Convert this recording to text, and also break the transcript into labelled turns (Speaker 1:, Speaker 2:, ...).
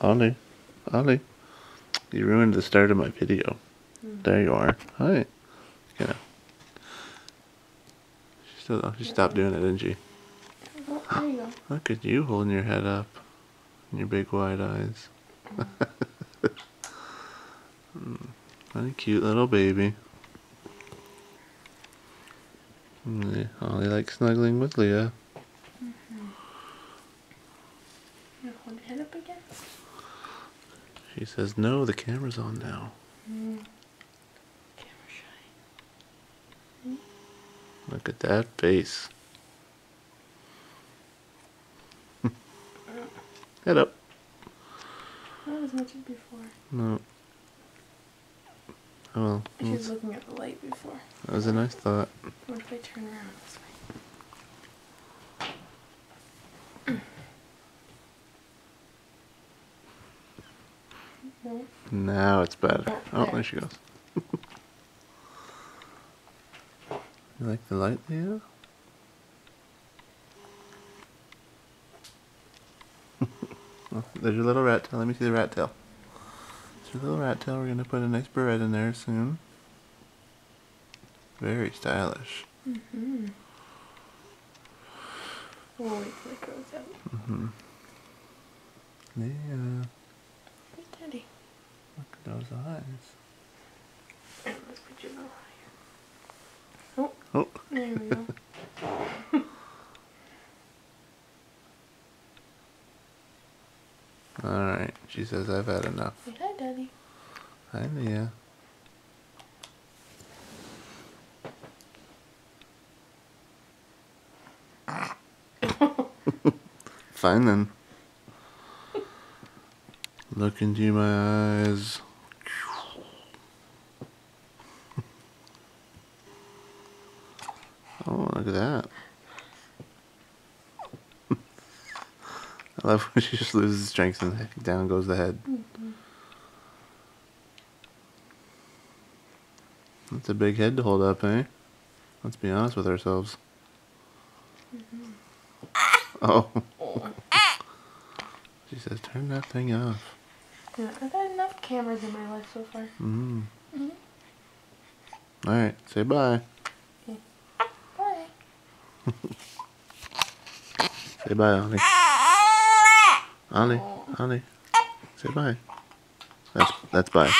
Speaker 1: Ollie. Ollie. You ruined the start of my video. There you are. Hi. Yeah. She stopped doing it, didn't she?
Speaker 2: Oh, there you go.
Speaker 1: Look at you holding your head up. And your big wide eyes. What a cute little baby. Ollie likes snuggling with Leah.
Speaker 2: You hold your head up again?
Speaker 1: She says, no, the camera's on now.
Speaker 2: Camera shy.
Speaker 1: Look at that face. Head up.
Speaker 2: Not as much as before.
Speaker 1: No. Oh well.
Speaker 2: She was looking at the light before.
Speaker 1: That was a nice thought.
Speaker 2: What if I turn around this way? No.
Speaker 1: Now it's better. Oh,
Speaker 2: there.
Speaker 1: there she goes. You like the light, Leah? Oh, there's your little rat tail. Let me see the rat tail. There's your little rat tail. We're going to put a nice barrette in there soon. Very stylish.
Speaker 2: Mm-hmm. We'll wait till it grows out.
Speaker 1: Mm-hmm. Leah.
Speaker 2: Hey, Daddy.
Speaker 1: Look at those eyes.
Speaker 2: Let's put you a little higher. Oh.
Speaker 1: Oh.
Speaker 2: There we go.
Speaker 1: Alright. She says I've had enough.
Speaker 2: Say hi, Daddy.
Speaker 1: Hi, Leah. Fine then. Look into my eyes. Oh, look at that. I love when she just loses strength and down goes the head. That's a big head to hold up, eh? Let's be honest with ourselves. Oh. She says, turn that thing off.
Speaker 2: Yeah, I've had enough cameras in my life so far.
Speaker 1: Alright, say bye.
Speaker 2: Okay. Bye.
Speaker 1: Say bye, Ollie. Ollie, Ollie. Say bye. That's bye.